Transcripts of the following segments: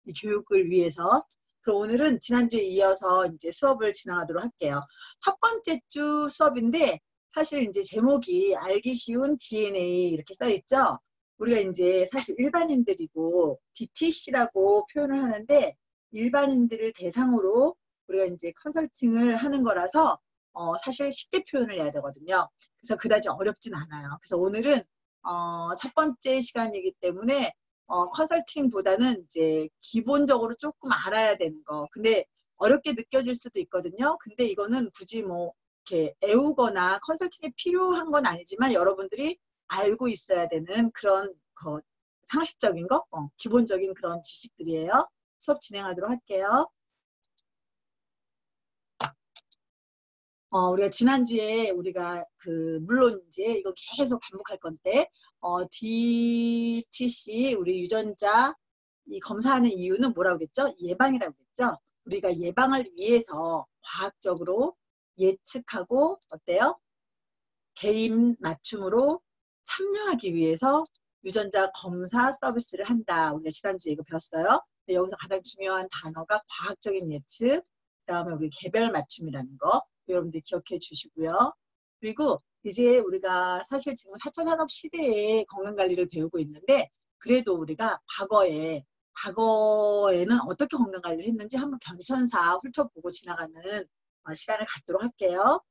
이 교육을 위해서. 그럼 오늘은 지난주에 이어서 이제 수업을 진행하도록 할게요. 첫 번째 주 수업인데 사실 이제 제목이 알기 쉬운 DNA 이렇게 써 있죠. 우리가 이제 사실 일반인들이고 DTC라고 표현을 하는데 일반인들을 대상으로 우리가 이제 컨설팅을 하는 거라서 사실 쉽게 표현을 해야 되거든요. 그래서 그다지 어렵진 않아요. 그래서 오늘은 첫 번째 시간이기 때문에 컨설팅보다는 이제 기본적으로 조금 알아야 되는 거. 근데 어렵게 느껴질 수도 있거든요. 근데 이거는 굳이 뭐 이렇게 애우거나 컨설팅이 필요한 건 아니지만 여러분들이 알고 있어야 되는 그런 상식적인 거, 기본적인 그런 지식들이에요. 수업 진행하도록 할게요. 우리가 지난주에 우리가 물론 이제 이거 계속 반복할 건데, DTC, 우리 유전자 이 검사하는 이유는 뭐라고 그랬죠? 예방이라고 그랬죠? 우리가 예방을 위해서 과학적으로 예측하고, 어때요? 개인 맞춤으로 참여하기 위해서 유전자 검사 서비스를 한다. 우리가 지난주에 이거 배웠어요. 근데 여기서 가장 중요한 단어가 과학적인 예측, 그 다음에 우리 개별 맞춤이라는 거. 여러분들 기억해 주시고요. 그리고 이제 우리가 사실 지금 4차 산업 시대에 건강관리를 배우고 있는데 그래도 우리가 과거에는 어떻게 건강관리를 했는지 한번 변천사 훑어보고 지나가는 시간을 갖도록 할게요.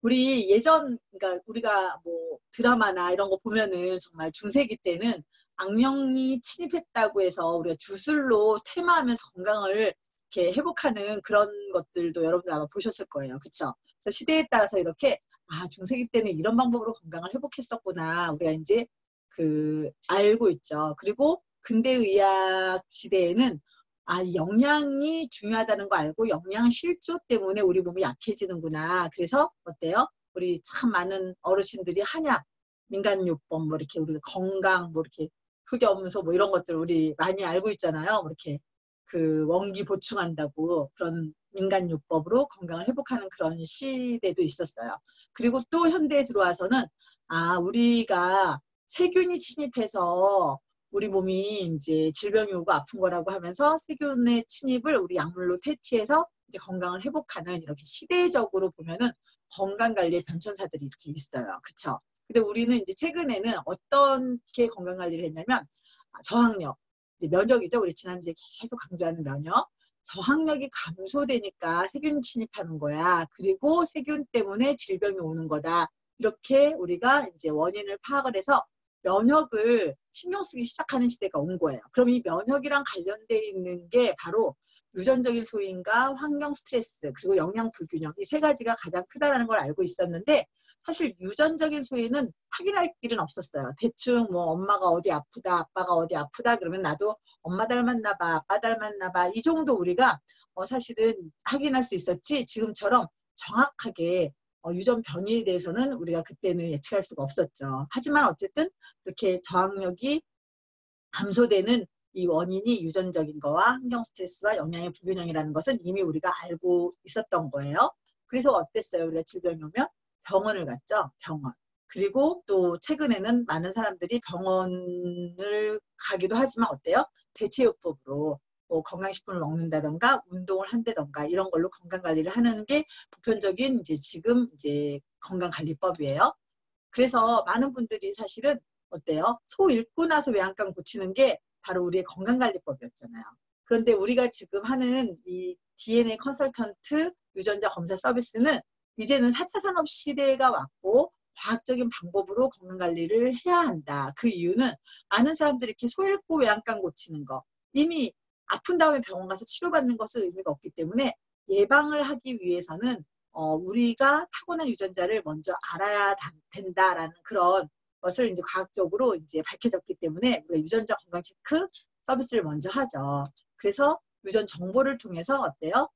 우리 그러니까 우리가 뭐 드라마나 이런 거 보면은 정말 중세기 때는 악령이 침입했다고 해서 우리가 주술로 테마하면서 건강을 이렇게 회복하는 그런 것들도 여러분들 아마 보셨을 거예요. 그쵸? 그래서 시대에 따라서 이렇게 중세기 때는 이런 방법으로 건강을 회복했었구나. 우리가 이제 알고 있죠. 그리고 근대의학 시대에는 영양이 중요하다는 거 알고 영양 실조 때문에 우리 몸이 약해지는구나. 그래서 어때요? 우리 참 많은 어르신들이 한약, 민간요법, 뭐 이렇게 우리가 건강, 뭐 이렇게 흑염소 뭐 이런 것들 우리 많이 알고 있잖아요. 뭐 이렇게 원기 보충한다고 그런 민간요법으로 건강을 회복하는 그런 시대도 있었어요. 그리고 또 현대에 들어와서는 우리가 세균이 침입해서 우리 몸이 이제 질병이 오고 아픈 거라고 하면서 세균의 침입을 우리 약물로 퇴치해서 이제 건강을 회복하는 이렇게 시대적으로 보면은 건강관리의 변천사들이 이렇게 있어요. 그쵸? 근데 우리는 이제 최근에는 어떻게 건강관리를 했냐면 저항력, 이제 면역이죠. 우리 지난주에 계속 강조하는 면역. 저항력이 감소되니까 세균 침입하는 거야. 그리고 세균 때문에 질병이 오는 거다. 이렇게 우리가 이제 원인을 파악을 해서 면역을 신경 쓰기 시작하는 시대가 온 거예요. 그럼 이 면역이랑 관련되어 있는 게 바로 유전적인 소인과 환경 스트레스 그리고 영양 불균형 이 세 가지가 가장 크다라는 걸 알고 있었는데 사실 유전적인 소인은 확인할 길은 없었어요. 대충 뭐 엄마가 어디 아프다 아빠가 어디 아프다 그러면 나도 엄마 닮았나 봐 아빠 닮았나 봐 이 정도 우리가 사실은 확인할 수 있었지 지금처럼 정확하게 유전 변이에 대해서는 우리가 그때는 예측할 수가 없었죠. 하지만 어쨌든 이렇게 저항력이 감소되는 이 원인이 유전적인 거와 환경 스트레스와 영양의 불균형이라는 것은 이미 우리가 알고 있었던 거예요. 그래서 어땠어요? 우리가 질병이 오면 병원을 갔죠. 병원. 그리고 또 최근에는 많은 사람들이 병원을 가기도 하지만 어때요? 대체요법으로 뭐 건강식품을 먹는다던가 운동을 한다던가 이런 걸로 건강관리를 하는 게 보편적인 이제 지금 이제 건강관리법이에요. 그래서 많은 분들이 사실은 어때요? 소 잃고 나서 외양간 고치는 게 바로 우리의 건강관리법이었잖아요. 그런데 우리가 지금 하는 이 DNA 컨설턴트 유전자 검사 서비스는 이제는 4차 산업 시대가 왔고 과학적인 방법으로 건강관리를 해야 한다. 그 이유는 많은 사람들이 이렇게 소 잃고 외양간 고치는 거 이미 아픈 다음에 병원 가서 치료받는 것은 의미가 없기 때문에 예방을 하기 위해서는 우리가 타고난 유전자를 먼저 알아야 된다라는 그런 것을 이제 과학적으로 이제 밝혀졌기 때문에 우리가 유전자 건강 체크 서비스를 먼저 하죠. 그래서 유전 정보를 통해서 어때요?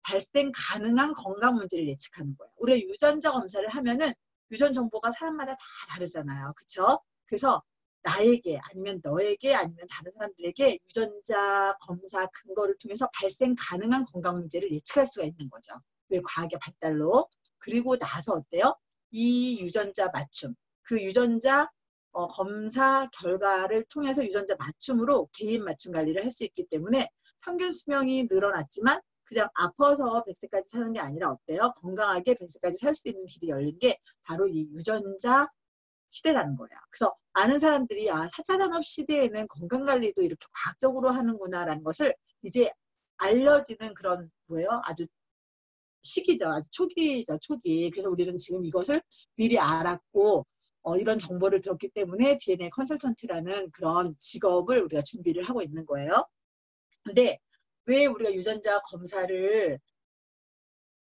발생 가능한 건강 문제를 예측하는 거예요. 우리가 유전자 검사를 하면은 유전 정보가 사람마다 다 다르잖아요. 그렇죠? 그래서 나에게 아니면 너에게 아니면 다른 사람들에게 유전자 검사 근거를 통해서 발생 가능한 건강 문제를 예측할 수가 있는 거죠. 왜 과학의 발달로. 그리고 나서 어때요? 이 유전자 맞춤, 그 유전자 검사 결과를 통해서 유전자 맞춤으로 개인 맞춤 관리를 할 수 있기 때문에 평균 수명이 늘어났지만 그냥 아파서 100세까지 사는 게 아니라 어때요? 건강하게 100세까지 살 수 있는 길이 열린 게 바로 이 유전자 시대라는 거야. 그래서 많은 사람들이 4차 산업 시대에는 건강관리도 이렇게 과학적으로 하는구나라는 것을 이제 알려지는 그런 뭐예요? 아주 시기죠. 아주 초기죠. 초기. 그래서 우리는 지금 이것을 미리 알았고 이런 정보를 들었기 때문에 DNA 컨설턴트라는 그런 직업을 우리가 준비를 하고 있는 거예요. 근데 왜 우리가 유전자 검사를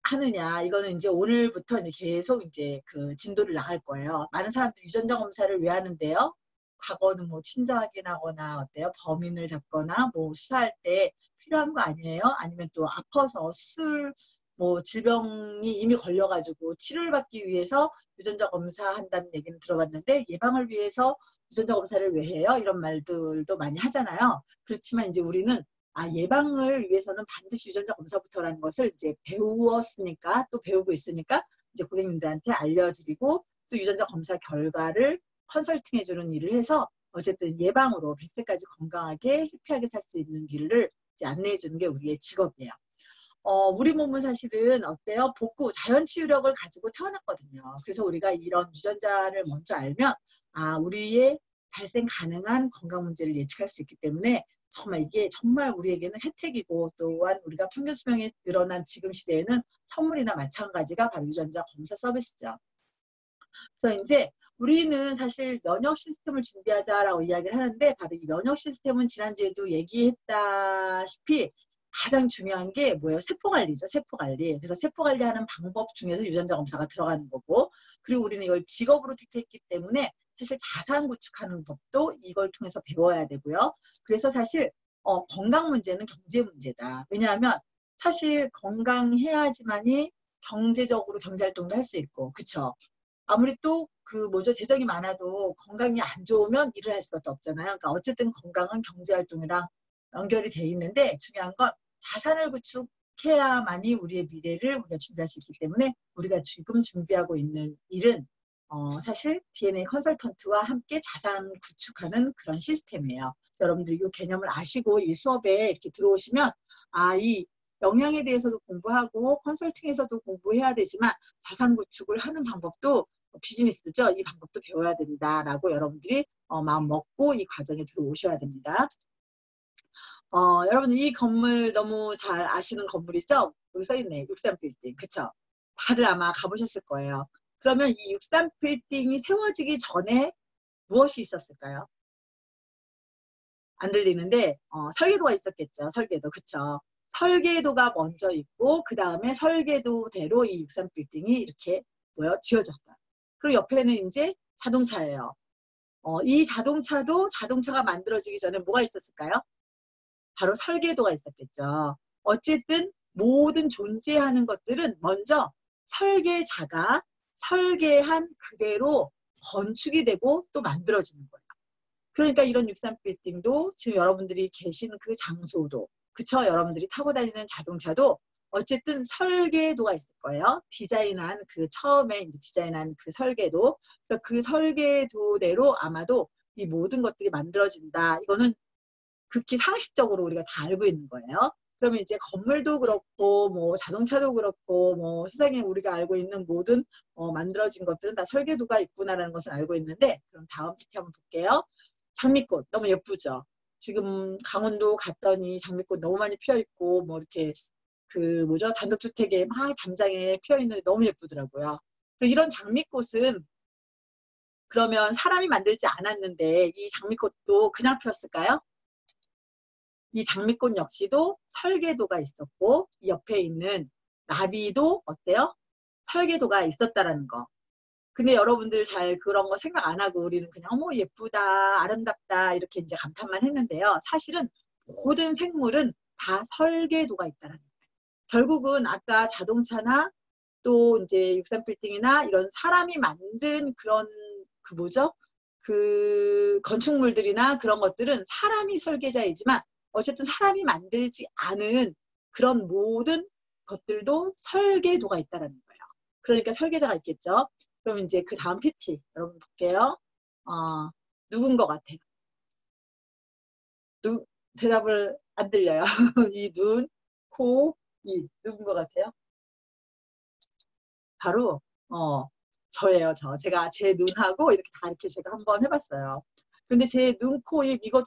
하느냐, 이거는 이제 오늘부터 이제 계속 이제 그 진도를 나갈 거예요. 많은 사람들이 유전자 검사를 왜 하는데요? 과거는 뭐 친자 확인하거나 어때요? 범인을 잡거나 뭐 수사할 때 필요한 거 아니에요? 아니면 또 아파서 뭐 질병이 이미 걸려가지고 치료를 받기 위해서 유전자 검사한다는 얘기는 들어봤는데 예방을 위해서 유전자 검사를 왜 해요? 이런 말들도 많이 하잖아요. 그렇지만 이제 우리는 예방을 위해서는 반드시 유전자 검사부터라는 것을 이제 배웠으니까 또 배우고 있으니까 이제 고객님들한테 알려드리고 또 유전자 검사 결과를 컨설팅해주는 일을 해서 어쨌든 예방으로 100세까지 건강하게 해피하게 살 수 있는 길을 이제 안내해주는 게 우리의 직업이에요. 우리 몸은 사실은 어때요? 복구, 자연 치유력을 가지고 태어났거든요. 그래서 우리가 이런 유전자를 먼저 알면 우리의 발생 가능한 건강 문제를 예측할 수 있기 때문에 정말 이게 정말 우리에게는 혜택이고 또한 우리가 평균 수명이 늘어난 지금 시대에는 선물이나 마찬가지가 바로 유전자 검사 서비스죠. 그래서 이제 우리는 사실 면역 시스템을 준비하자라고 이야기를 하는데 바로 이 면역 시스템은 지난주에도 얘기했다시피 가장 중요한 게 뭐예요? 세포 관리죠. 세포 관리. 그래서 세포 관리하는 방법 중에서 유전자 검사가 들어가는 거고 그리고 우리는 이걸 직업으로 택했기 때문에 사실 자산 구축하는 법도 이걸 통해서 배워야 되고요. 그래서 사실 건강 문제는 경제 문제다. 왜냐하면 사실 건강해야지만이 경제적으로 경제활동도 할 수 있고 그쵸? 아무리 또 재정이 많아도 건강이 안 좋으면 일을 할 수가 없잖아요. 그러니까 어쨌든 건강은 경제활동이랑 연결이 돼 있는데 중요한 건 자산을 구축해야만이 우리의 미래를 우리가 준비할 수 있기 때문에 우리가 지금 준비하고 있는 일은 사실 DNA 컨설턴트와 함께 자산 구축하는 그런 시스템이에요. 여러분들이 이 개념을 아시고 이 수업에 이렇게 들어오시면 이 영양에 대해서도 공부하고 컨설팅에서도 공부해야 되지만 자산 구축을 하는 방법도 비즈니스죠. 이 방법도 배워야 된다라고 여러분들이 마음 먹고 이 과정에 들어오셔야 됩니다. 여러분 이 건물 너무 잘 아시는 건물이죠? 여기 써있네. 63빌딩. 그쵸? 다들 아마 가보셨을 거예요. 그러면 이 63빌딩이 세워지기 전에 무엇이 있었을까요? 안 들리는데 설계도가 있었겠죠. 설계도. 그쵸? 설계도가 먼저 있고 그 다음에 설계도대로 이 63빌딩이 이렇게 지어졌어요. 그리고 옆에는 이제 자동차예요. 이 자동차도 자동차가 만들어지기 전에 뭐가 있었을까요? 바로 설계도가 있었겠죠. 어쨌든 모든 존재하는 것들은 먼저 설계자가 설계한 그대로 건축이 되고 또 만들어지는 거예요. 그러니까 이런 63빌딩도 지금 여러분들이 계신 그 장소도 그쵸? 여러분들이 타고 다니는 자동차도 어쨌든 설계도가 있을 거예요. 디자인한 처음에 이제 디자인한 그 설계도. 그래서 그 설계도대로 아마도 이 모든 것들이 만들어진다. 이거는 극히 상식적으로 우리가 다 알고 있는 거예요. 그러면 이제 건물도 그렇고 뭐 자동차도 그렇고 뭐 세상에 우리가 알고 있는 모든 만들어진 것들은 다 설계도가 있구나라는 것을 알고 있는데 그럼 다음 PT 한번 볼게요. 장미꽃 너무 예쁘죠? 지금 강원도 갔더니 장미꽃 너무 많이 피어 있고 뭐 이렇게 단독주택에 막 담장에 피어 있는데 너무 예쁘더라고요. 이런 장미꽃은 그러면 사람이 만들지 않았는데 이 장미꽃도 그냥 피었을까요? 이 장미꽃 역시도 설계도가 있었고 이 옆에 있는 나비도 어때요? 설계도가 있었다라는 거. 근데 여러분들 잘 그런 거 생각 안 하고 우리는 그냥 어머 예쁘다 아름답다 이렇게 이제 감탄만 했는데요. 사실은 모든 생물은 다 설계도가 있다라는 거예요. 결국은 아까 자동차나 또 이제 63빌딩이나 이런 사람이 만든 그런 건축물들이나 그런 것들은 사람이 설계자이지만 어쨌든 사람이 만들지 않은 그런 모든 것들도 설계도가 있다는 거예요. 그러니까 설계자가 있겠죠. 그럼 이제 그 다음 PT 여러분 볼게요. 누군 것 같아요? 대답을 안 들려요. 이 눈, 코, 입. 누군 것 같아요? 바로, 저예요, 저. 제가 제 눈하고 이렇게 다 이렇게 제가 한번 해봤어요. 근데 제 눈, 코, 입, 이거,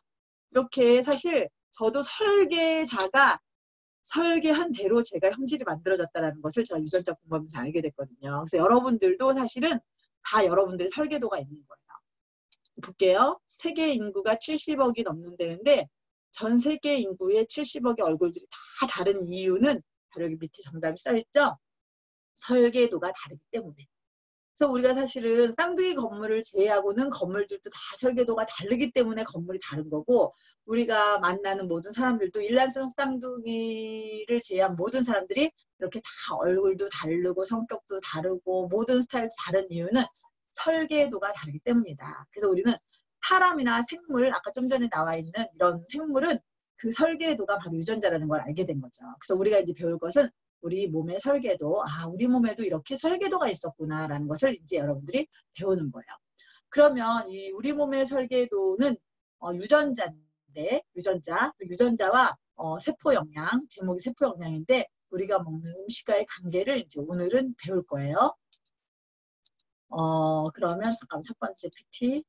이렇게 사실 저도 설계자가 설계한 대로 제가 형질이 만들어졌다는 것을 제가 유전자 공부하면서 알게 됐거든요. 그래서 여러분들도 사실은 다 여러분들의 설계도가 있는 거예요. 볼게요. 세계 인구가 70억이 넘는다는데 전 세계 인구의 70억의 얼굴들이 다 다른 이유는 바로 여기 밑에 정답이 써있죠. 설계도가 다르기 때문에. 그래서 우리가 사실은 쌍둥이 건물을 제외하고는 건물들도 다 설계도가 다르기 때문에 건물이 다른 거고, 우리가 만나는 모든 사람들도 일란성 쌍둥이를 제외한 모든 사람들이 이렇게 다 얼굴도 다르고 성격도 다르고 모든 스타일도 다른 이유는 설계도가 다르기 때문이다. 그래서 우리는 사람이나 생물, 아까 좀 전에 나와 있는 이런 생물은 그 설계도가 바로 유전자라는 걸 알게 된 거죠. 그래서 우리가 이제 배울 것은 우리 몸의 설계도, 우리 몸에도 이렇게 설계도가 있었구나라는 것을 이제 여러분들이 배우는 거예요. 그러면 이 우리 몸의 설계도는 유전자인데, 유전자와 세포 영양, 제목이 세포 영양인데 우리가 먹는 음식과의 관계를 이제 오늘은 배울 거예요. 그러면 잠깐 첫 번째 PT.